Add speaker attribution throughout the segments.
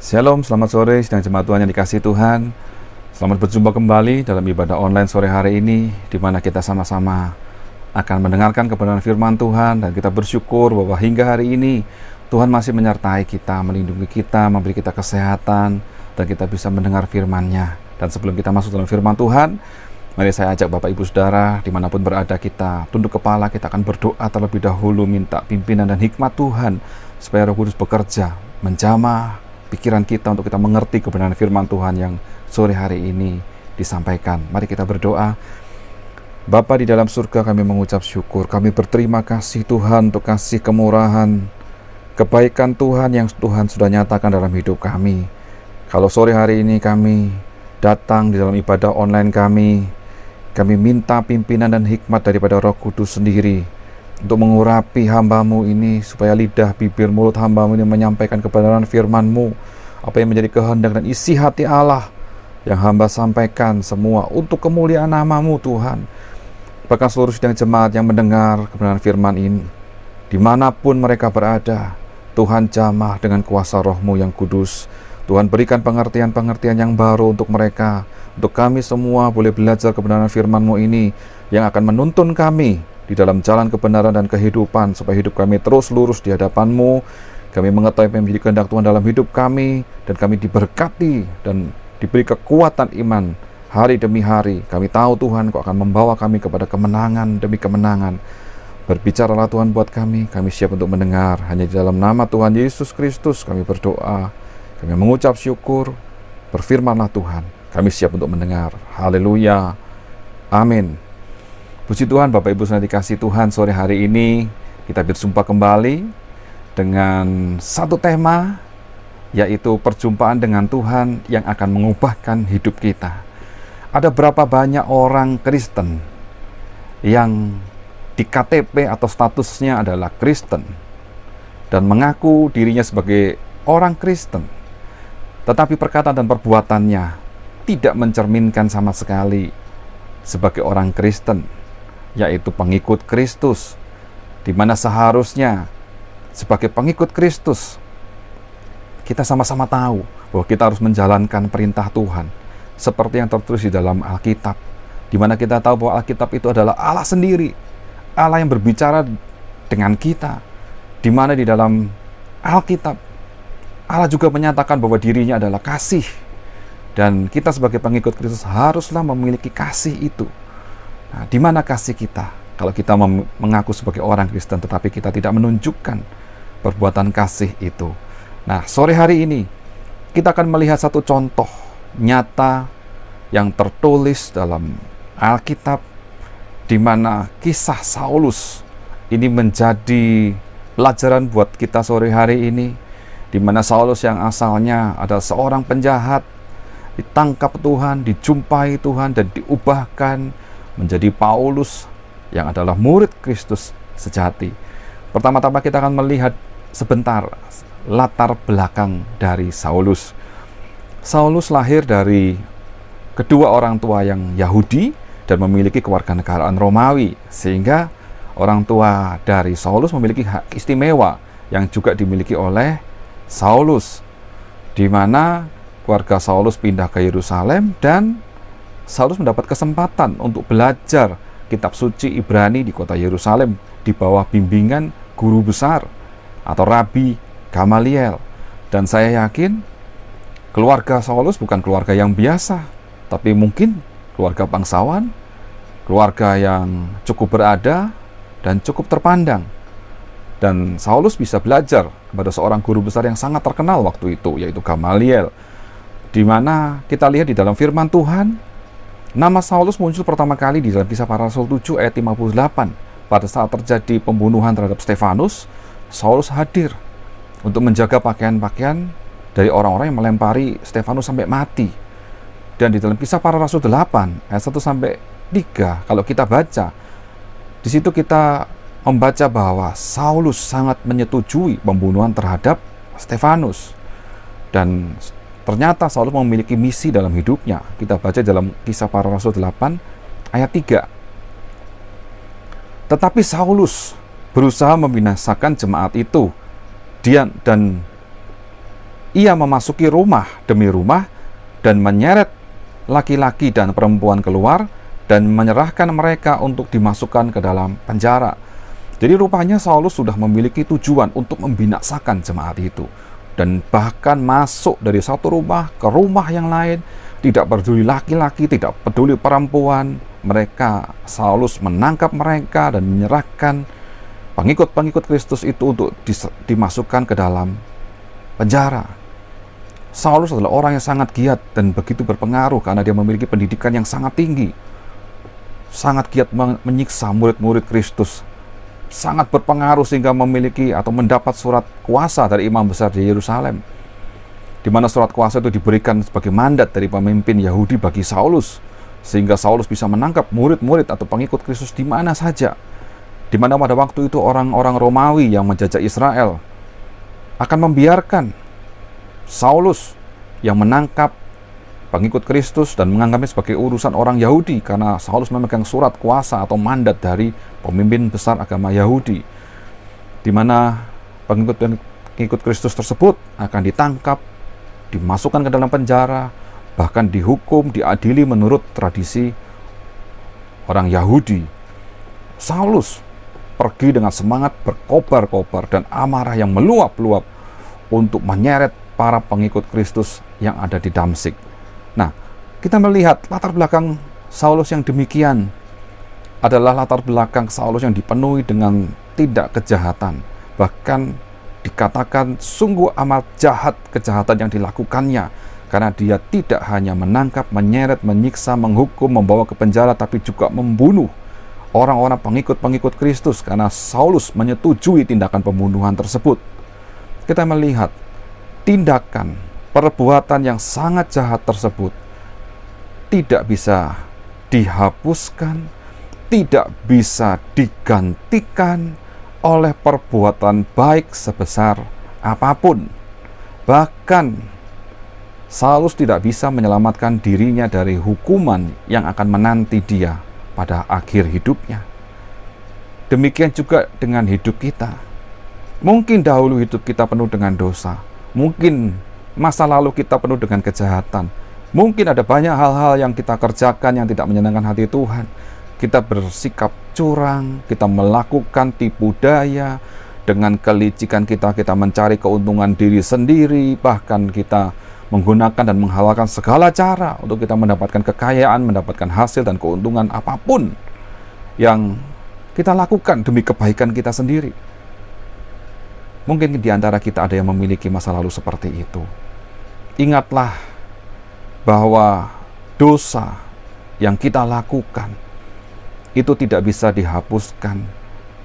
Speaker 1: Shalom, selamat sore, sidang jemaat Tuhan yang dikasihi Tuhan. Selamat berjumpa kembali dalam ibadah online sore hari ini, di mana kita sama-sama akan mendengarkan kebenaran firman Tuhan, dan kita bersyukur bahwa hingga hari ini Tuhan masih menyertai kita, melindungi kita, memberi kita kesehatan, dan kita bisa mendengar firman-Nya. Dan sebelum kita masuk dalam firman Tuhan, mari saya ajak Bapak Ibu Saudara, dimanapun berada, kita tunduk kepala, kita akan berdoa terlebih dahulu, minta pimpinan dan hikmat Tuhan, supaya Roh Kudus bekerja, menjamah pikiran kita untuk kita mengerti kebenaran firman Tuhan yang sore hari ini disampaikan. Mari kita berdoa. Bapa di dalam surga, kami mengucap syukur, kami berterima kasih Tuhan untuk kasih kemurahan, kebaikan Tuhan yang Tuhan sudah nyatakan dalam hidup kami. Kalau sore hari ini kami datang di dalam ibadah online kami minta pimpinan dan hikmat daripada Roh Kudus sendiri untuk mengurapi hamba-Mu ini, supaya lidah, bibir, mulut hamba-Mu ini menyampaikan kebenaran firman-Mu, apa yang menjadi kehendak dan isi hati Allah yang hamba sampaikan semua untuk kemuliaan nama-Mu Tuhan. Bahkan seluruh sidang jemaat yang mendengar kebenaran firman ini, dimanapun mereka berada, Tuhan jamah dengan kuasa Roh-Mu yang kudus. Tuhan berikan pengertian-pengertian yang baru untuk mereka, untuk kami semua boleh belajar kebenaran firman-Mu ini yang akan menuntun kami di dalam jalan kebenaran dan kehidupan, supaya hidup kami terus lurus di hadapan-Mu. Kami mengetahui apa yang menjadi kehendak Tuhan dalam hidup kami, dan kami diberkati dan diberi kekuatan iman hari demi hari. Kami tahu Tuhan, Kau akan membawa kami kepada kemenangan demi kemenangan. Berbicaralah Tuhan buat kami siap untuk mendengar. Hanya di dalam nama Tuhan Yesus Kristus kami berdoa, kami mengucap syukur. Berfirmanlah Tuhan, kami siap untuk mendengar. Haleluya, amin. Puji Tuhan, Bapak Ibu Saudara dikasihi Tuhan, sore hari ini kita berjumpa kembali dengan satu tema, yaitu perjumpaan dengan Tuhan yang akan mengubahkan hidup kita. Ada berapa banyak orang Kristen yang di KTP atau statusnya adalah Kristen dan mengaku dirinya sebagai orang Kristen, tetapi perkataan dan perbuatannya tidak mencerminkan sama sekali sebagai orang Kristen, yaitu pengikut Kristus, di mana seharusnya sebagai pengikut Kristus kita sama-sama tahu bahwa kita harus menjalankan perintah Tuhan seperti yang tertulis di dalam Alkitab, di mana kita tahu bahwa Alkitab itu adalah Allah sendiri, Allah yang berbicara dengan kita, di mana di dalam Alkitab Allah juga menyatakan bahwa dirinya adalah kasih, dan kita sebagai pengikut Kristus haruslah memiliki kasih itu. Nah, di mana kasih kita kalau kita mengaku sebagai orang Kristen tetapi kita tidak menunjukkan perbuatan kasih itu? Nah, sore hari ini kita akan melihat satu contoh nyata yang tertulis dalam Alkitab, di mana kisah Saulus ini menjadi pelajaran buat kita sore hari ini, di mana Saulus yang asalnya adalah seorang penjahat ditangkap Tuhan, dijumpai Tuhan, dan diubahkan menjadi Paulus yang adalah murid Kristus sejati. Pertama-tama kita akan melihat sebentar latar belakang dari Saulus. Saulus lahir dari kedua orang tua yang Yahudi dan memiliki kewarganegaraan Romawi, sehingga orang tua dari Saulus memiliki hak istimewa yang juga dimiliki oleh Saulus, di mana keluarga Saulus pindah ke Yerusalem, dan Saulus mendapat kesempatan untuk belajar kitab suci Ibrani di kota Yerusalem di bawah bimbingan guru besar atau Rabi Gamaliel. Dan saya yakin keluarga Saulus bukan keluarga yang biasa, tapi mungkin keluarga bangsawan, keluarga yang cukup berada dan cukup terpandang. Dan Saulus bisa belajar kepada seorang guru besar yang sangat terkenal waktu itu, yaitu Gamaliel, di mana kita lihat di dalam firman Tuhan, nama Saulus muncul pertama kali di dalam Kisah Para Rasul 7 ayat 58. Pada saat terjadi pembunuhan terhadap Stefanus, Saulus hadir untuk menjaga pakaian-pakaian dari orang-orang yang melempari Stefanus sampai mati. Dan di dalam Kisah Para Rasul 8 ayat 1 sampai 3, kalau kita baca, di situ kita membaca bahwa Saulus sangat menyetujui pembunuhan terhadap Stefanus. Dan ternyata Saulus memiliki misi dalam hidupnya. Kita baca dalam Kisah Para Rasul 8 ayat 3. Tetapi Saulus berusaha membinasakan jemaat itu, dan Ia memasuki rumah demi rumah dan menyeret laki-laki dan perempuan keluar dan menyerahkan mereka untuk dimasukkan ke dalam penjara. Jadi rupanya Saulus sudah memiliki tujuan untuk membinasakan jemaat itu, dan bahkan masuk dari satu rumah ke rumah yang lain, tidak peduli laki-laki, tidak peduli perempuan. Saulus menangkap mereka dan menyerahkan pengikut-pengikut Kristus itu untuk dimasukkan ke dalam penjara. Saulus adalah orang yang sangat giat dan begitu berpengaruh karena dia memiliki pendidikan yang sangat tinggi. Sangat giat menyiksa murid-murid Kristus. Sangat berpengaruh sehingga memiliki atau mendapat surat kuasa dari imam besar di Yerusalem, di mana surat kuasa itu diberikan sebagai mandat dari pemimpin Yahudi bagi Saulus, sehingga Saulus bisa menangkap murid-murid atau pengikut Kristus di mana saja. Di mana pada waktu itu orang-orang Romawi yang menjajah Israel akan membiarkan Saulus yang menangkap pengikut Kristus dan menganggapnya sebagai urusan orang Yahudi, karena Saulus memegang surat kuasa atau mandat dari pemimpin besar agama Yahudi, di mana pengikut Kristus tersebut akan ditangkap, dimasukkan ke dalam penjara, bahkan dihukum, diadili menurut tradisi orang Yahudi. Saulus pergi dengan semangat berkobar-kobar dan amarah yang meluap-luap untuk menyeret para pengikut Kristus yang ada di Damsyik. Nah, kita melihat latar belakang Saulus yang demikian adalah latar belakang Saulus yang dipenuhi dengan tindak kejahatan. Bahkan dikatakan sungguh amat jahat kejahatan yang dilakukannya, karena dia tidak hanya menangkap, menyeret, menyiksa, menghukum, membawa ke penjara, tapi juga membunuh orang-orang pengikut-pengikut Kristus, karena Saulus menyetujui tindakan pembunuhan tersebut. Kita melihat tindakan perbuatan yang sangat jahat tersebut tidak bisa dihapuskan, tidak bisa digantikan oleh perbuatan baik sebesar apapun. Bahkan Saulus tidak bisa menyelamatkan dirinya dari hukuman yang akan menanti dia pada akhir hidupnya. Demikian juga dengan hidup kita. Mungkin dahulu hidup kita penuh dengan dosa, mungkin masa lalu kita penuh dengan kejahatan, mungkin ada banyak hal-hal yang kita kerjakan yang tidak menyenangkan hati Tuhan. Kita bersikap curang, kita melakukan tipu daya, dengan kelicikan kita mencari keuntungan diri sendiri, bahkan kita menggunakan dan menghalalkan segala cara untuk kita mendapatkan kekayaan, mendapatkan hasil dan keuntungan apapun yang kita lakukan demi kebaikan kita sendiri. Mungkin di antara kita ada yang memiliki masa lalu seperti itu. Ingatlah bahwa dosa yang kita lakukan itu tidak bisa dihapuskan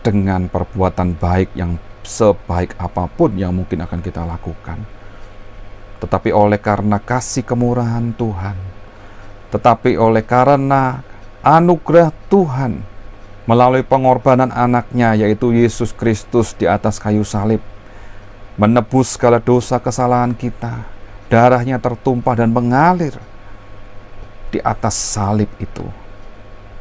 Speaker 1: dengan perbuatan baik yang sebaik apapun yang mungkin akan kita lakukan. Tetapi oleh karena kasih kemurahan Tuhan, tetapi oleh karena anugerah Tuhan melalui pengorbanan anaknya, yaitu Yesus Kristus di atas kayu salib, menebus segala dosa kesalahan kita. Darahnya tertumpah dan mengalir di atas salib itu.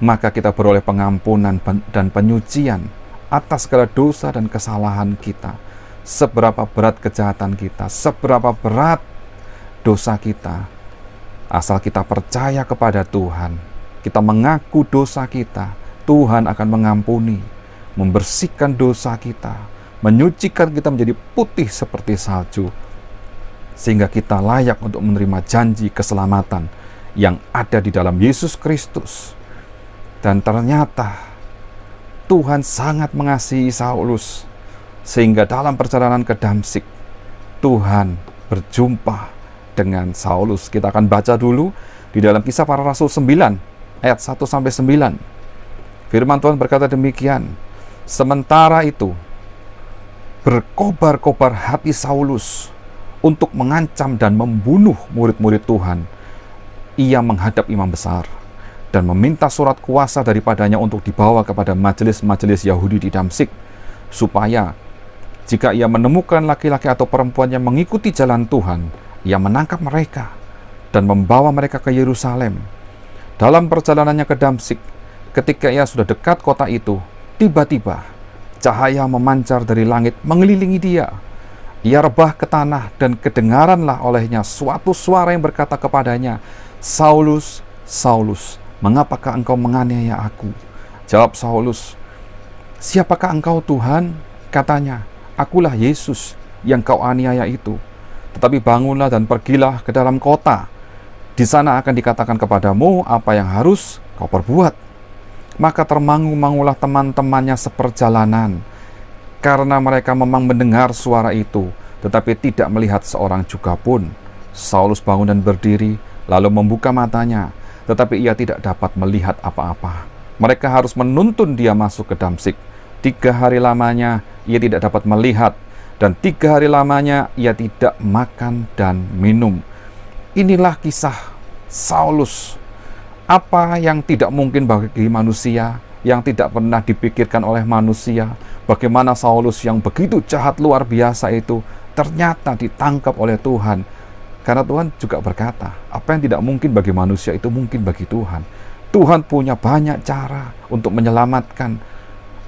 Speaker 1: Maka kita beroleh pengampunan dan penyucian atas segala dosa dan kesalahan kita. Seberapa berat kejahatan kita, seberapa berat dosa kita, asal kita percaya kepada Tuhan, kita mengaku dosa kita, Tuhan akan mengampuni, membersihkan dosa kita, menyucikan kita menjadi putih seperti salju, sehingga kita layak untuk menerima janji keselamatan yang ada di dalam Yesus Kristus. Dan ternyata Tuhan sangat mengasihi Saulus, sehingga dalam perjalanan ke Damsyik Tuhan berjumpa dengan Saulus. Kita akan baca dulu di dalam Kisah Para Rasul 9 ayat 1-9. Firman Tuhan berkata demikian, sementara itu berkobar-kobar hati Saulus untuk mengancam dan membunuh murid-murid Tuhan. Ia menghadap imam besar dan meminta surat kuasa daripadanya untuk dibawa kepada majelis-majelis Yahudi di Damsyik, supaya jika ia menemukan laki-laki atau perempuan yang mengikuti jalan Tuhan, ia menangkap mereka dan membawa mereka ke Yerusalem. Dalam perjalanannya ke Damsyik, ketika ia sudah dekat kota itu, tiba-tiba cahaya memancar dari langit mengelilingi dia. Ia rebah ke tanah dan kedengaranlah olehnya suatu suara yang berkata kepadanya, Saulus, Saulus, mengapakah engkau menganiaya aku? Jawab Saulus, siapakah engkau Tuhan? Katanya, akulah Yesus yang kau aniaya itu. Tetapi bangunlah dan pergilah ke dalam kota. Di sana akan dikatakan kepadamu apa yang harus kau perbuat. Maka termangu-mangulah teman-temannya seperjalanan, karena mereka memang mendengar suara itu, tetapi tidak melihat seorang juga pun. Saulus bangun dan berdiri, lalu membuka matanya, tetapi ia tidak dapat melihat apa-apa. Mereka harus menuntun dia masuk ke Damsyik. 3 hari lamanya ia tidak dapat melihat, dan 3 hari lamanya ia tidak makan dan minum. Inilah kisah Saulus. Apa yang tidak mungkin bagi manusia, yang tidak pernah dipikirkan oleh manusia, bagaimana Saulus yang begitu jahat luar biasa itu ternyata ditangkap oleh Tuhan. Karena Tuhan juga berkata, apa yang tidak mungkin bagi manusia itu mungkin bagi Tuhan. Tuhan punya banyak cara untuk menyelamatkan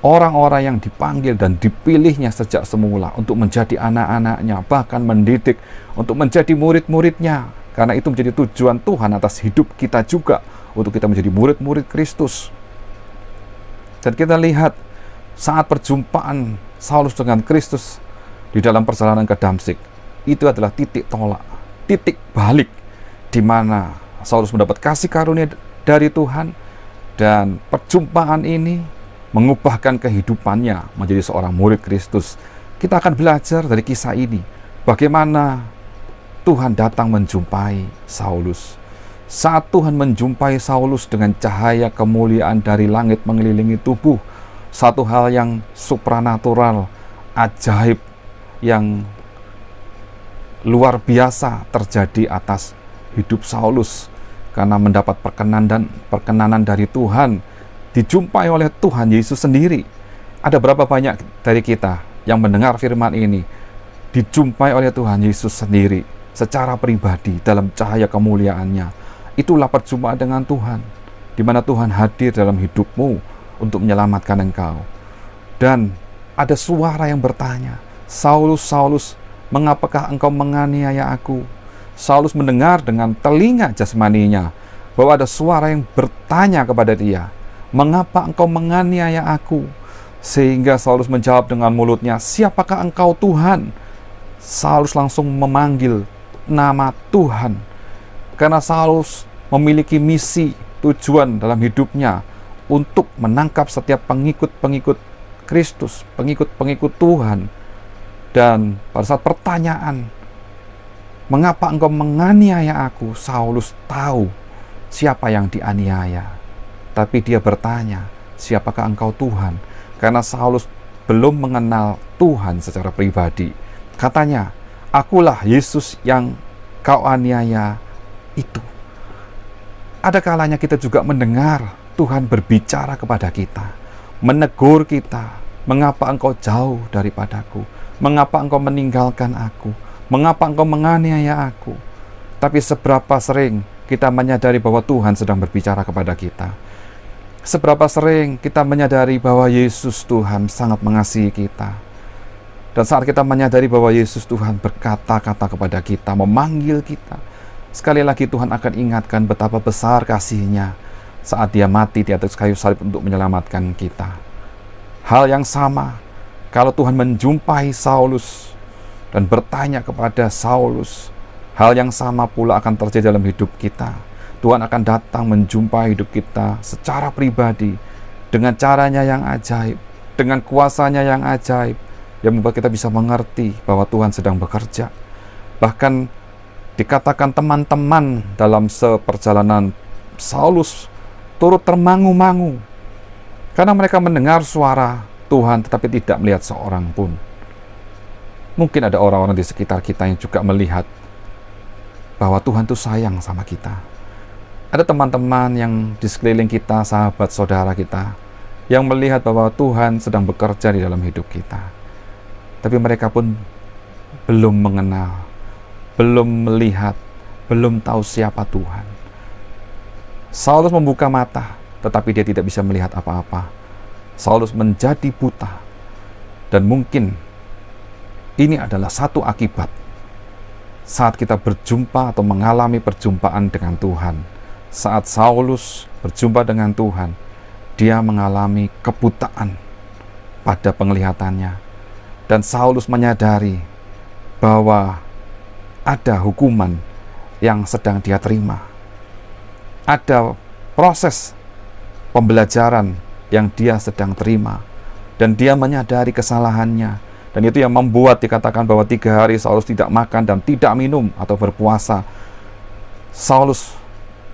Speaker 1: orang-orang yang dipanggil dan dipilihnya sejak semula untuk menjadi anak-anaknya, bahkan mendidik untuk menjadi murid-muridnya. Karena itu menjadi tujuan Tuhan atas hidup kita juga, untuk kita menjadi murid-murid Kristus. Dan kita lihat saat perjumpaan Saulus dengan Kristus di dalam perjalanan ke Damsyik, itu adalah titik tolak, titik balik, di mana Saulus mendapat kasih karunia dari Tuhan, dan perjumpaan ini mengubahkan kehidupannya menjadi seorang murid Kristus. Kita akan belajar dari kisah ini, bagaimana Tuhan datang menjumpai Saulus. Saat Tuhan menjumpai Saulus dengan cahaya kemuliaan dari langit mengelilingi tubuh, satu hal yang supranatural, ajaib, yang luar biasa terjadi atas hidup Saulus, karena mendapat perkenanan dari Tuhan, dijumpai oleh Tuhan Yesus sendiri. Ada berapa banyak dari kita yang mendengar firman ini, dijumpai oleh Tuhan Yesus sendiri secara pribadi dalam cahaya kemuliaannya. Itulah perjumpaan dengan Tuhan, di mana Tuhan hadir dalam hidupmu untuk menyelamatkan engkau. Dan ada suara yang bertanya, Saulus, Saulus, mengapakah engkau menganiaya aku? Saulus mendengar dengan telinga jasmaninya bahwa ada suara yang bertanya kepada dia, mengapa engkau menganiaya aku? Sehingga Saulus menjawab dengan mulutnya, siapakah engkau Tuhan? Saulus langsung memanggil nama Tuhan, karena Saulus memiliki misi, tujuan dalam hidupnya untuk menangkap setiap pengikut-pengikut Kristus, pengikut-pengikut Tuhan. Dan pada saat pertanyaan, mengapa engkau menganiaya aku? Saulus tahu siapa yang dianiaya, tapi dia bertanya, siapakah engkau Tuhan? Karena Saulus belum mengenal Tuhan secara pribadi. Katanya, akulah Yesus yang kau aniaya itu. Ada kalanya kita juga mendengar Tuhan berbicara kepada kita, menegur kita, mengapa engkau jauh daripadaku? Mengapa engkau meninggalkan aku? Mengapa engkau menganiaya aku? Tapi seberapa sering kita menyadari bahwa Tuhan sedang berbicara kepada kita? Seberapa sering kita menyadari bahwa Yesus Tuhan sangat mengasihi kita? Dan saat kita menyadari bahwa Yesus Tuhan berkata-kata kepada kita, memanggil kita, sekali lagi Tuhan akan ingatkan betapa besar kasih-Nya saat Dia mati di atas kayu salib untuk menyelamatkan kita. Hal yang sama, kalau Tuhan menjumpai Saulus dan bertanya kepada Saulus, hal yang sama pula akan terjadi dalam hidup kita. Tuhan akan datang menjumpai hidup kita secara pribadi, dengan caranya yang ajaib, dengan kuasanya yang ajaib, yang membuat kita bisa mengerti bahwa Tuhan sedang bekerja. Bahkan dikatakan teman-teman dalam seperjalanan Saulus turut termangu-mangu, karena mereka mendengar suara Tuhan tetapi tidak melihat seorang pun. Mungkin ada orang-orang di sekitar kita yang juga melihat bahwa Tuhan itu sayang sama kita. Ada teman-teman yang di sekeliling kita, sahabat saudara kita, yang melihat bahwa Tuhan sedang bekerja di dalam hidup kita. Tapi mereka pun belum mengenal, belum melihat, belum tahu siapa Tuhan. Saulus membuka mata, tetapi dia tidak bisa melihat apa-apa. Saulus menjadi buta. Dan mungkin ini adalah satu akibat saat kita berjumpa atau mengalami perjumpaan dengan Tuhan. Saat Saulus berjumpa dengan Tuhan, dia mengalami kebutaan pada penglihatannya. Dan Saulus menyadari bahwa ada hukuman yang sedang dia terima. Ada proses pembelajaran yang dia sedang terima. Dan dia menyadari kesalahannya. Dan itu yang membuat dikatakan bahwa 3 hari Saulus tidak makan dan tidak minum atau berpuasa. Saulus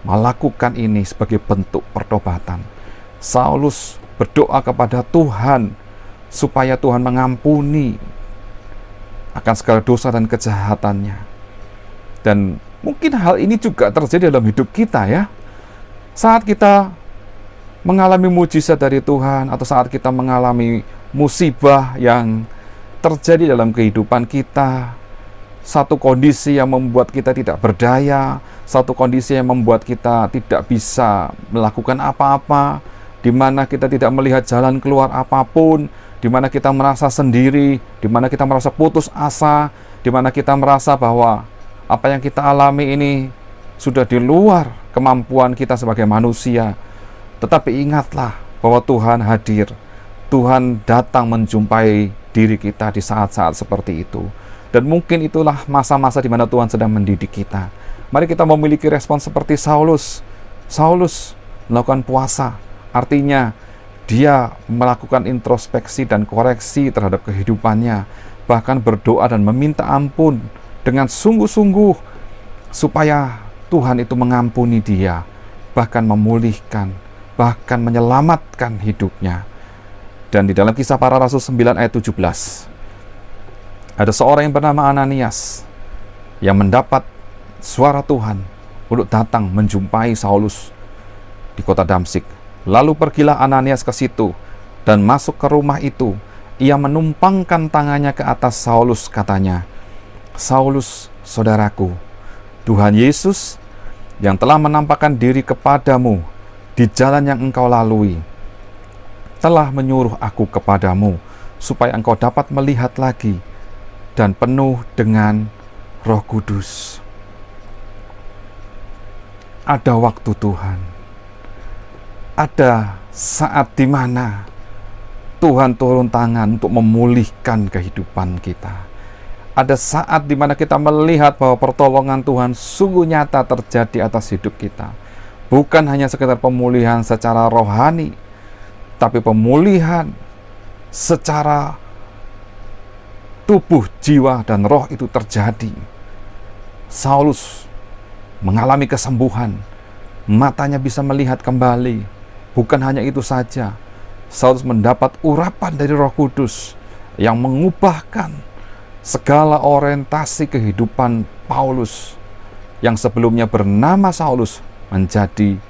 Speaker 1: melakukan ini sebagai bentuk pertobatan. Saulus berdoa kepada Tuhan supaya Tuhan mengampuni akan segala dosa dan kejahatannya. Dan mungkin hal ini juga terjadi dalam hidup kita ya. Saat kita mengalami mujizat dari Tuhan atau saat kita mengalami musibah yang terjadi dalam kehidupan kita, satu kondisi yang membuat kita tidak berdaya, satu kondisi yang membuat kita tidak bisa melakukan apa-apa, di mana kita tidak melihat jalan keluar apapun, di mana kita merasa sendiri, di mana kita merasa putus asa, di mana kita merasa bahwa apa yang kita alami ini sudah di luar kemampuan kita sebagai manusia. Tetapi ingatlah bahwa Tuhan hadir, Tuhan datang menjumpai diri kita di saat-saat seperti itu. Dan mungkin itulah masa-masa di mana Tuhan sedang mendidik kita. Mari kita memiliki respon seperti Saulus. Saulus melakukan puasa, artinya dia melakukan introspeksi dan koreksi terhadap kehidupannya, bahkan berdoa dan meminta ampun dengan sungguh-sungguh supaya Tuhan itu mengampuni dia, bahkan memulihkan, bahkan menyelamatkan hidupnya. Dan di dalam Kisah Para Rasul 9 ayat 17, ada seorang yang bernama Ananias yang mendapat suara Tuhan untuk datang menjumpai Saulus di kota Damsyik. Lalu pergilah Ananias ke situ dan masuk ke rumah itu. Ia menumpangkan tangannya ke atas Saulus, katanya, "Saulus, saudaraku, Tuhan Yesus yang telah menampakkan diri kepadamu di jalan yang engkau lalui, telah menyuruh aku kepadamu supaya engkau dapat melihat lagi dan penuh dengan Roh Kudus." Ada waktu Tuhan. Ada saat di mana Tuhan turun tangan untuk memulihkan kehidupan kita. Ada saat di mana kita melihat bahwa pertolongan Tuhan sungguh nyata terjadi atas hidup kita. Bukan hanya sekedar pemulihan secara rohani, tapi pemulihan secara tubuh, jiwa, dan roh itu terjadi. Saulus mengalami kesembuhan, matanya bisa melihat kembali. Bukan hanya itu saja, Saulus mendapat urapan dari Roh Kudus yang mengubahkan segala orientasi kehidupan Paulus yang sebelumnya bernama Saulus menjadi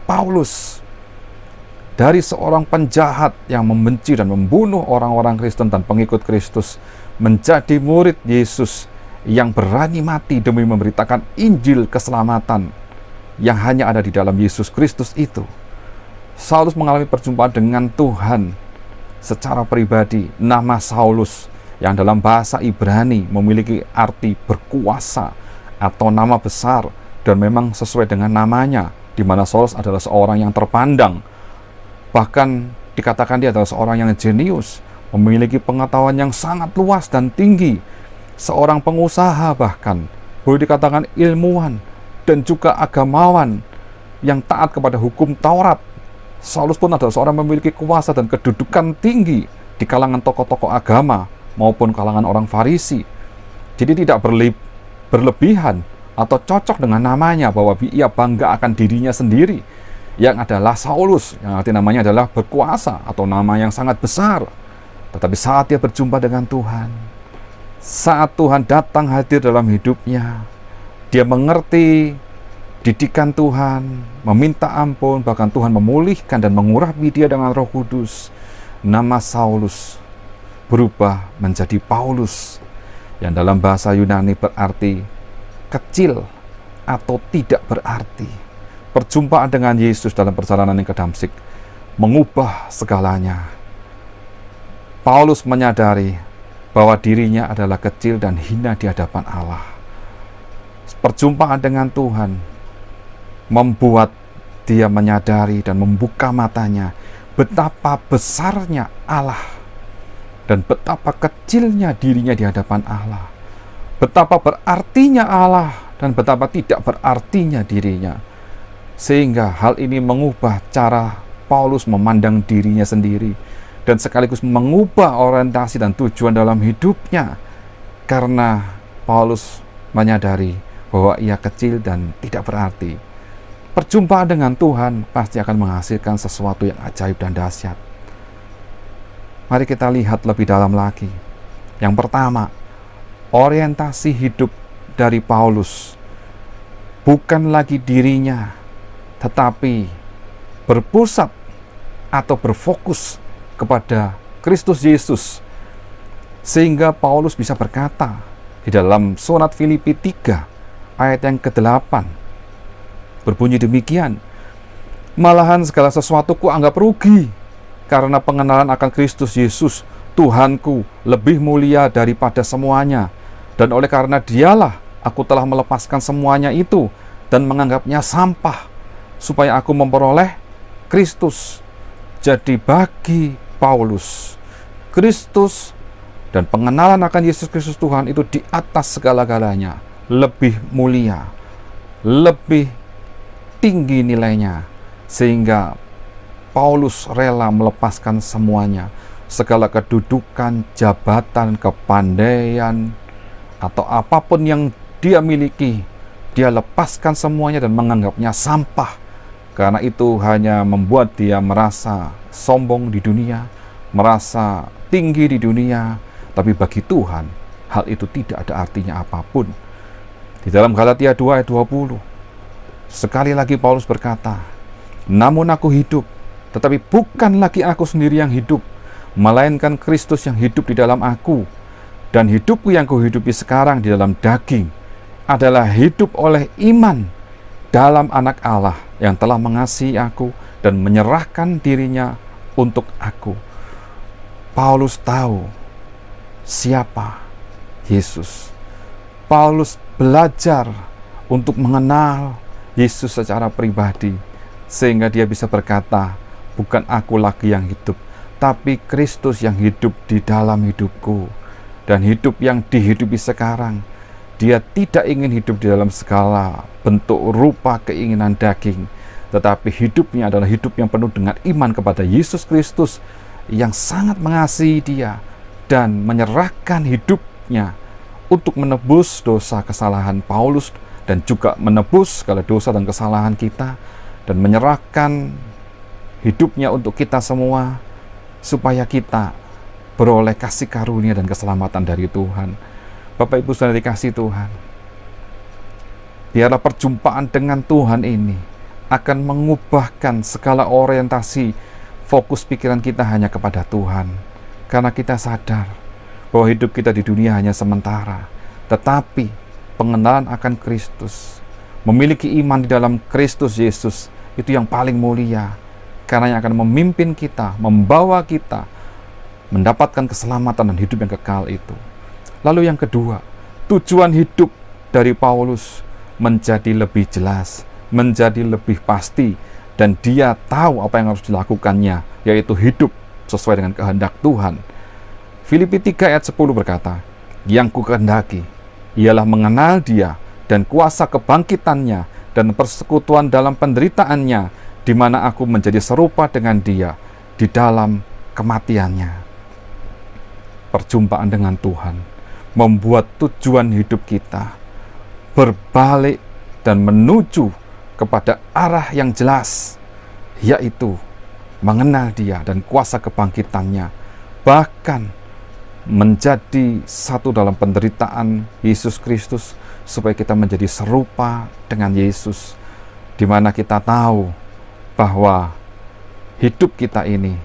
Speaker 1: Paulus. Dari seorang penjahat yang membenci dan membunuh orang-orang Kristen dan pengikut Kristus, menjadi murid Yesus yang berani mati demi memberitakan Injil keselamatan yang hanya ada di dalam Yesus Kristus itu. Saulus mengalami perjumpaan dengan Tuhan secara pribadi. Nama Saulus yang dalam bahasa Ibrani memiliki arti berkuasa atau nama besar, dan memang sesuai dengan namanya, di mana Saulus adalah seorang yang terpandang. Bahkan dikatakan dia adalah seorang yang jenius, memiliki pengetahuan yang sangat luas dan tinggi, seorang pengusaha, bahkan boleh dikatakan ilmuwan dan juga agamawan yang taat kepada hukum Taurat. Saulus pun adalah seorang yang memiliki kuasa dan kedudukan tinggi di kalangan tokoh-tokoh agama maupun kalangan orang Farisi. Jadi tidak berlebihan atau cocok dengan namanya bahwa ia bangga akan dirinya sendiri yang adalah Saulus, yang arti namanya adalah berkuasa atau nama yang sangat besar. Tetapi saat dia berjumpa dengan Tuhan, saat Tuhan datang hadir dalam hidupnya, dia mengerti didikan Tuhan, meminta ampun, bahkan Tuhan memulihkan dan mengurapi dia dengan Roh Kudus. Nama Saulus berubah menjadi Paulus, yang dalam bahasa Yunani berarti kecil atau tidak berarti. Perjumpaan dengan Yesus dalam perjalanan ke Damsyik mengubah segalanya. Paulus menyadari bahwa dirinya adalah kecil dan hina di hadapan Allah. Perjumpaan dengan Tuhan membuat dia menyadari dan membuka matanya betapa besarnya Allah dan betapa kecilnya dirinya di hadapan Allah, betapa berartinya Allah dan betapa tidak berartinya dirinya. Sehingga hal ini mengubah cara Paulus memandang dirinya sendiri dan sekaligus mengubah orientasi dan tujuan dalam hidupnya, karena Paulus menyadari bahwa ia kecil dan tidak berarti. Perjumpaan dengan Tuhan pasti akan menghasilkan sesuatu yang ajaib dan dahsyat. Mari kita lihat lebih dalam lagi. Yang pertama, orientasi hidup dari Paulus bukan lagi dirinya, tetapi berpusat atau berfokus kepada Kristus Yesus. Sehingga Paulus bisa berkata di dalam surat Filipi 3 ayat yang ke-8, berbunyi demikian, malahan segala sesuatu ku anggap rugi, karena pengenalan akan Kristus Yesus, Tuhanku, lebih mulia daripada semuanya. Dan oleh karena dialah aku telah melepaskan semuanya itu, dan menganggapnya sampah, supaya aku memperoleh Kristus. Jadi bagi Paulus, Kristus dan pengenalan akan Yesus Kristus Tuhan itu di atas segala-galanya, lebih mulia, lebih tinggi nilainya, sehingga Paulus rela melepaskan semuanya, segala kedudukan, jabatan, kepandaian, atau apapun yang dia miliki, dia lepaskan semuanya dan menganggapnya sampah, karena itu hanya membuat dia merasa sombong di dunia, merasa tinggi di dunia. Tapi bagi Tuhan, hal itu tidak ada artinya apapun. Di dalam Galatia 2 ayat 20, sekali lagi Paulus berkata, namun aku hidup, tetapi bukan lagi aku sendiri yang hidup, melainkan Kristus yang hidup di dalam aku. Dan hidupku yang kuhidupi sekarang di dalam daging adalah hidup oleh iman dalam Anak Allah yang telah mengasihi aku dan menyerahkan dirinya untuk aku. Paulus tahu siapa Yesus. Paulus belajar untuk mengenal Yesus secara pribadi, sehingga dia bisa berkata, bukan aku lagi yang hidup, tapi Kristus yang hidup di dalam hidupku. Dan hidup yang dihidupi sekarang, dia tidak ingin hidup di dalam segala bentuk rupa keinginan daging, tetapi hidupnya adalah hidup yang penuh dengan iman kepada Yesus Kristus yang sangat mengasihi dia dan menyerahkan hidupnya untuk menebus dosa kesalahan Paulus dan juga menebus segala dosa dan kesalahan kita, dan menyerahkan hidupnya untuk kita semua supaya kita beroleh kasih karunia dan keselamatan dari Tuhan. Bapak Ibu saudara dikasih Tuhan, biarlah perjumpaan dengan Tuhan ini akan mengubahkan segala orientasi fokus pikiran kita hanya kepada Tuhan, karena kita sadar bahwa hidup kita di dunia hanya sementara, tetapi pengenalan akan Kristus, memiliki iman di dalam Kristus Yesus, itu yang paling mulia, karena yang akan memimpin kita, membawa kita mendapatkan keselamatan dan hidup yang kekal itu. Lalu yang kedua, tujuan hidup dari Paulus menjadi lebih jelas, menjadi lebih pasti, dan dia tahu apa yang harus dilakukannya, yaitu hidup sesuai dengan kehendak Tuhan. Filipi 3 ayat 10 berkata, yang kukehendaki ialah mengenal dia dan kuasa kebangkitannya dan persekutuan dalam penderitaannya, di mana aku menjadi serupa dengan dia di dalam kematiannya. Perjumpaan dengan Tuhan membuat tujuan hidup kita berbalik dan menuju kepada arah yang jelas, yaitu mengenal dia dan kuasa kebangkitannya, bahkan menjadi satu dalam penderitaan Yesus Kristus, supaya kita menjadi serupa dengan Yesus, di mana kita tahu bahwa hidup kita ini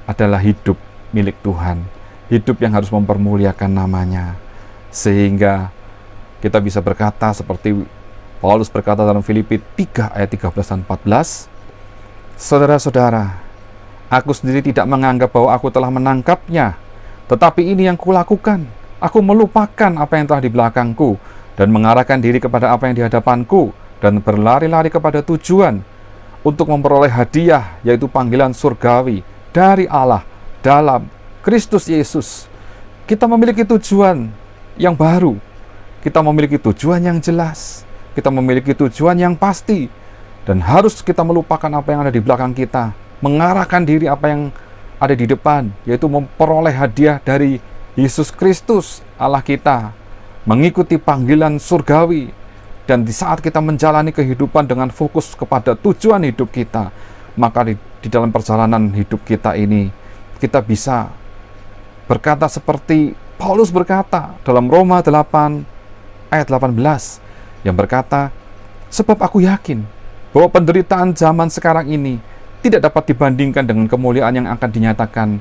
Speaker 1: adalah hidup milik Tuhan, hidup yang harus mempermuliakan namanya, sehingga kita bisa berkata seperti Paulus berkata dalam Filipi 3 ayat 13 dan 14, saudara-saudara, aku sendiri tidak menganggap bahwa aku telah menangkapnya, Tetapi ini yang kulakukan, aku melupakan apa yang telah di belakangku, dan mengarahkan diri kepada apa yang di hadapanku, dan berlari-lari kepada tujuan, untuk memperoleh hadiah, yaitu panggilan surgawi dari Allah dalam Kristus Yesus. Kita memiliki tujuan yang baru, kita memiliki tujuan yang jelas, kita memiliki tujuan yang pasti, dan harus kita melupakan apa yang ada di belakang kita, mengarahkan diri apa yang ada di depan, yaitu memperoleh hadiah dari Yesus Kristus Allah kita, mengikuti panggilan surgawi. Dan di saat kita menjalani kehidupan dengan fokus kepada tujuan hidup kita, maka di dalam perjalanan hidup kita ini, kita bisa berkata seperti Paulus berkata dalam Roma 8 ayat 18, yang berkata, sebab aku yakin bahwa penderitaan zaman sekarang ini tidak dapat dibandingkan dengan kemuliaan yang akan dinyatakan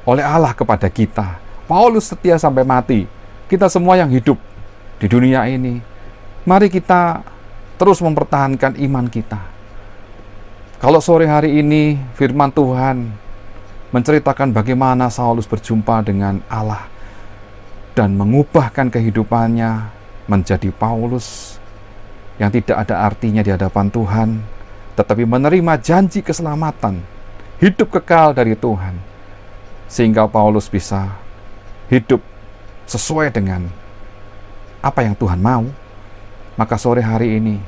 Speaker 1: oleh Allah kepada kita. Paulus setia sampai mati. Kita semua yang hidup di dunia ini, mari kita terus mempertahankan iman kita. Kalau sore hari ini firman Tuhan menceritakan bagaimana Saulus berjumpa dengan Allah dan mengubahkan kehidupannya menjadi Paulus yang tidak ada artinya di hadapan Tuhan, tetapi menerima janji keselamatan, hidup kekal dari Tuhan, sehingga Paulus bisa hidup sesuai dengan apa yang Tuhan mau. Maka sore hari ini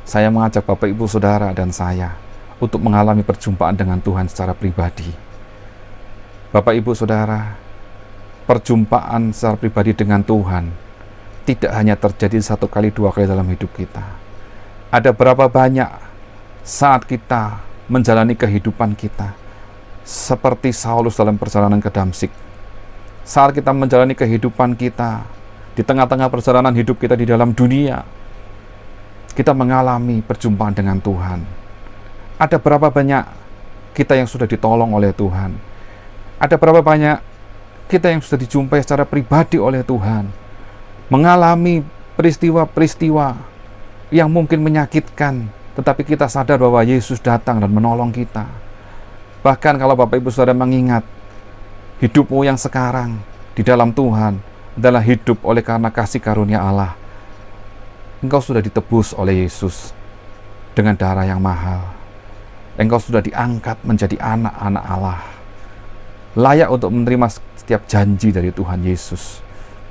Speaker 1: saya mengajak Bapak Ibu Saudara dan saya untuk mengalami perjumpaan dengan Tuhan secara pribadi. Bapak Ibu Saudara, perjumpaan secara pribadi dengan Tuhan tidak hanya terjadi 1 kali 2 kali dalam hidup kita. Ada berapa banyak saat kita menjalani kehidupan kita seperti Saulus dalam perjalanan ke Damsyik. Saat kita menjalani kehidupan kita di tengah-tengah perjalanan hidup kita di dalam dunia, kita mengalami perjumpaan dengan Tuhan. Ada berapa banyak kita yang sudah ditolong oleh Tuhan? Ada berapa banyak kita yang sudah dijumpai secara pribadi oleh Tuhan, mengalami peristiwa-peristiwa yang mungkin menyakitkan, tetapi kita sadar bahwa Yesus datang dan menolong kita. Bahkan kalau Bapak Ibu Saudara mengingat, hidupmu yang sekarang di dalam Tuhan adalah hidup oleh karena kasih karunia Allah. Engkau sudah ditebus oleh Yesus dengan darah yang mahal. Engkau sudah diangkat menjadi anak-anak Allah, layak untuk menerima setiap janji dari Tuhan Yesus.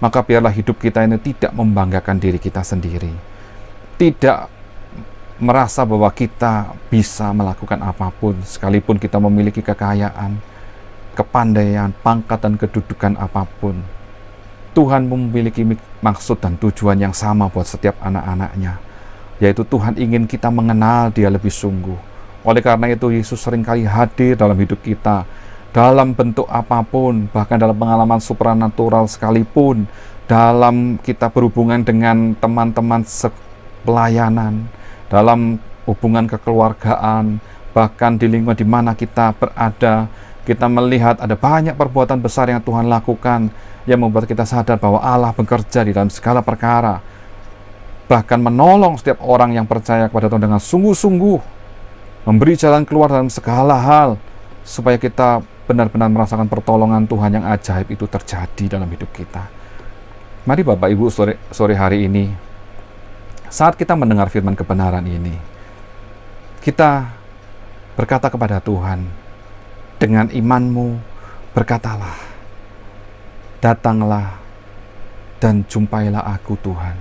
Speaker 1: Maka biarlah hidup kita ini tidak membanggakan diri kita sendiri, tidak merasa bahwa kita bisa melakukan apapun, sekalipun kita memiliki kekayaan, kepandaian, pangkat dan kedudukan apapun. Tuhan memiliki maksud dan tujuan yang sama buat setiap anak-anaknya, yaitu Tuhan ingin kita mengenal Dia lebih sungguh. Oleh karena itu Yesus seringkali hadir dalam hidup kita, dalam bentuk apapun, bahkan dalam pengalaman supranatural sekalipun, dalam kita berhubungan dengan teman-teman pelayanan, dalam hubungan kekeluargaan, bahkan di lingkungan di mana kita berada, kita melihat ada banyak perbuatan besar yang Tuhan lakukan yang membuat kita sadar bahwa Allah bekerja di dalam segala perkara, bahkan menolong setiap orang yang percaya kepada Tuhan dengan sungguh-sungguh, memberi jalan keluar dalam segala hal, supaya kita benar-benar merasakan pertolongan Tuhan yang ajaib itu terjadi dalam hidup kita. Mari Bapak Ibu sore hari ini, saat kita mendengar firman kebenaran ini, kita berkata kepada Tuhan, dengan imanmu berkatalah, datanglah dan jumpailah aku Tuhan.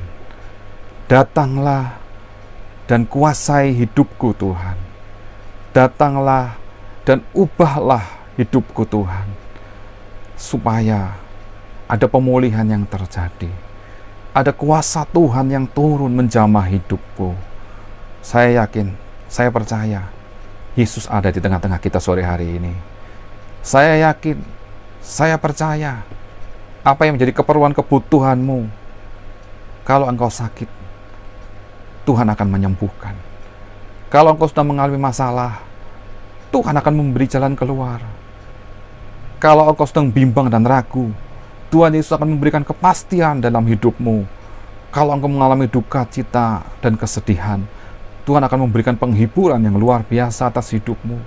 Speaker 1: Datanglah dan kuasai hidupku Tuhan. Datanglah dan ubahlah hidupku Tuhan, supaya ada pemulihan yang terjadi. Ada kuasa Tuhan yang turun menjamah hidupku. Saya yakin, saya percaya, Yesus ada di tengah-tengah kita sore hari ini. Saya yakin, saya percaya, apa yang menjadi keperluan kebutuhanmu, kalau engkau sakit, Tuhan akan menyembuhkan. Kalau engkau sudah mengalami masalah, Tuhan akan memberi jalan keluar. Kalau engkau sedang bimbang dan ragu, Tuhan Yesus akan memberikan kepastian dalam hidupmu. Kalau engkau mengalami duka cita dan kesedihan, Tuhan akan memberikan penghiburan yang luar biasa atas hidupmu.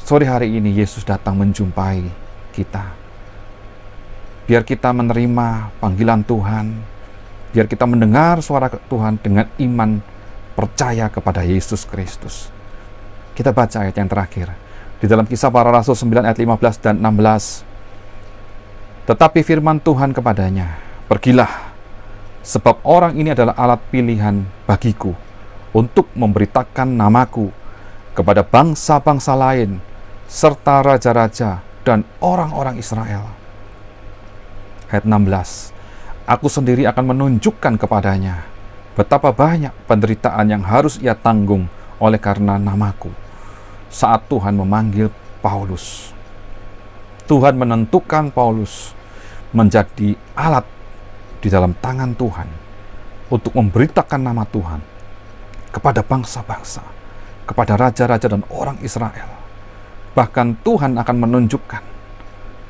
Speaker 1: Sore hari ini Yesus datang menjumpai kita. Biar kita menerima panggilan Tuhan, biar kita mendengar suara Tuhan dengan iman percaya kepada Yesus Kristus. Kita baca ayat yang terakhir di dalam Kisah Para Rasul 9 ayat 15 dan 16. Tetapi firman Tuhan kepadanya, pergilah, sebab orang ini adalah alat pilihan bagiku untuk memberitakan namaku kepada bangsa-bangsa lain serta raja-raja dan orang-orang Israel. Ayat 16, aku sendiri akan menunjukkan kepadanya betapa banyak penderitaan yang harus ia tanggung oleh karena namaku. Saat Tuhan memanggil Paulus, Tuhan menentukan Paulus menjadi alat di dalam tangan Tuhan untuk memberitakan nama Tuhan kepada bangsa-bangsa, kepada raja-raja dan orang Israel. Bahkan Tuhan akan menunjukkan,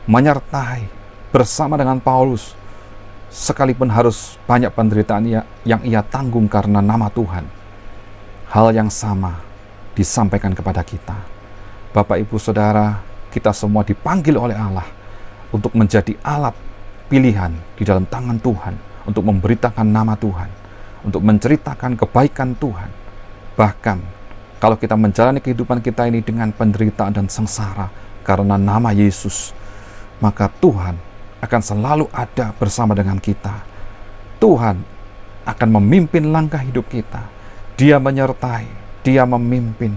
Speaker 1: menyertai bersama dengan Paulus, sekalipun harus banyak penderitaan yang ia tanggung karena nama Tuhan. Hal yang sama disampaikan kepada kita. Bapak, Ibu, Saudara, kita semua dipanggil oleh Allah untuk menjadi alat pilihan di dalam tangan Tuhan, untuk memberitakan nama Tuhan, untuk menceritakan kebaikan Tuhan. Bahkan kalau kita menjalani kehidupan kita ini dengan penderitaan dan sengsara karena nama Yesus, maka Tuhan akan selalu ada bersama dengan kita. Tuhan akan memimpin langkah hidup kita. Dia menyertai, Dia memimpin,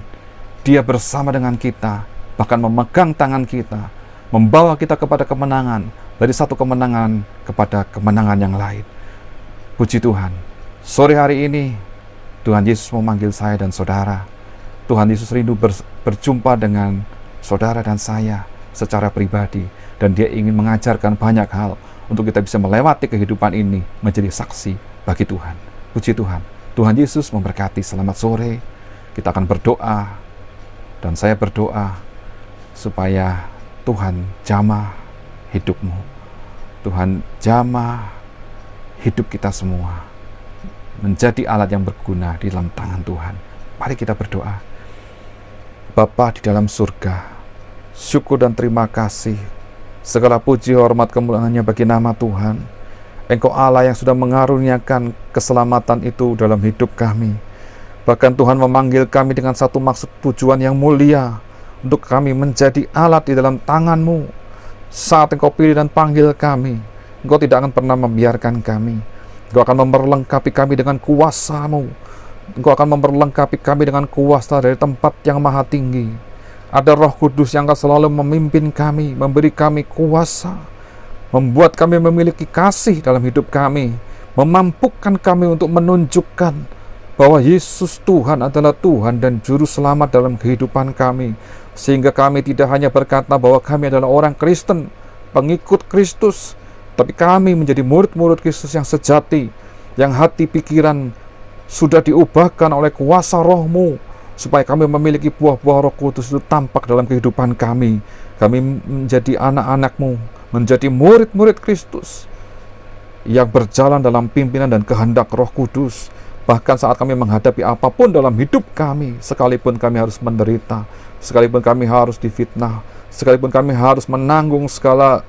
Speaker 1: Dia bersama dengan kita, bahkan memegang tangan kita, membawa kita kepada kemenangan, dari satu kemenangan kepada kemenangan yang lain. Puji Tuhan, sore hari ini Tuhan Yesus memanggil saya dan saudara. Tuhan Yesus rindu berjumpa dengan saudara dan saya secara pribadi, dan Dia ingin mengajarkan banyak hal untuk kita bisa melewati kehidupan ini menjadi saksi bagi Tuhan. Puji Tuhan, Tuhan Yesus memberkati. Selamat sore. Kita akan berdoa, dan saya berdoa supaya Tuhan jamah hidupmu, Tuhan jamah hidup kita semua menjadi alat yang berguna di dalam tangan Tuhan. Mari kita berdoa. Bapa di dalam surga, syukur dan terima kasih, segala puji, hormat, kemuliaan-Nya bagi nama Tuhan. Engkau Allah yang sudah mengaruniakan keselamatan itu dalam hidup kami. Bahkan Tuhan memanggil kami dengan satu maksud tujuan yang mulia, untuk kami menjadi alat di dalam tangan-Mu. Saat Engkau pilih dan panggil kami, Engkau tidak akan pernah membiarkan kami. Engkau akan memperlengkapi kami dengan kuasa-Mu. Engkau akan memperlengkapi kami dengan kuasa dari tempat yang maha tinggi. Ada Roh Kudus yang akan selalu memimpin kami, memberi kami kuasa, membuat kami memiliki kasih dalam hidup kami, memampukan kami untuk menunjukkan bahwa Yesus Tuhan adalah Tuhan dan Juru Selamat dalam kehidupan kami. Sehingga kami tidak hanya berkata bahwa kami adalah orang Kristen, pengikut Kristus, tapi kami menjadi murid-murid Kristus yang sejati, yang hati pikiran sudah diubahkan oleh kuasa Roh-Mu, supaya kami memiliki buah-buah Roh Kudus itu tampak dalam kehidupan kami. Kami menjadi anak-anak-Mu, menjadi murid-murid Kristus yang berjalan dalam pimpinan dan kehendak Roh Kudus. Bahkan saat kami menghadapi apapun dalam hidup kami, sekalipun kami harus menderita, sekalipun kami harus difitnah, sekalipun kami harus menanggung segala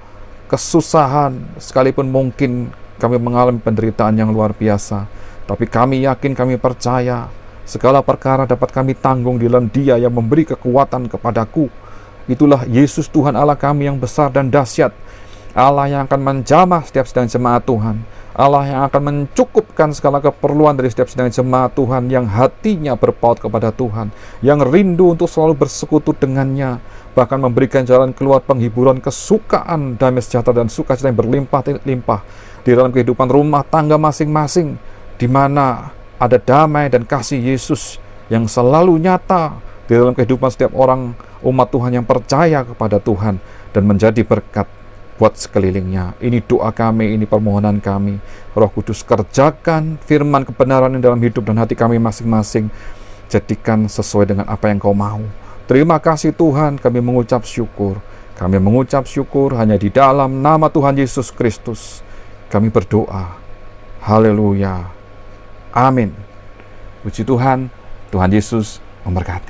Speaker 1: kesusahan, sekalipun mungkin kami mengalami penderitaan yang luar biasa, tapi kami yakin, kami percaya, segala perkara dapat kami tanggung di dalam Dia yang memberi kekuatan kepadaku. Itulah Yesus Tuhan Allah kami yang besar dan dahsyat, Allah yang akan menjamah setiap sedang jemaat Tuhan, Allah yang akan mencukupkan segala keperluan dari setiap sedang jemaat Tuhan yang hatinya berpaut kepada Tuhan, yang rindu untuk selalu bersekutu dengannya, bahkan memberikan jalan keluar penghiburan, kesukaan, damai sejahtera dan sukacita yang berlimpah-limpah di dalam kehidupan rumah tangga masing-masing, di mana ada damai dan kasih Yesus yang selalu nyata di dalam kehidupan setiap orang umat Tuhan yang percaya kepada Tuhan dan menjadi berkat buat sekelilingnya. Ini doa kami, ini permohonan kami. Roh Kudus, kerjakan firman kebenaran di dalam hidup dan hati kami masing-masing. Jadikan sesuai dengan apa yang Kau mau. Terima kasih Tuhan, kami mengucap syukur. Kami mengucap syukur hanya di dalam nama Tuhan Yesus Kristus. Kami berdoa. Haleluya. Amin. Puji Tuhan, Tuhan Yesus memberkati.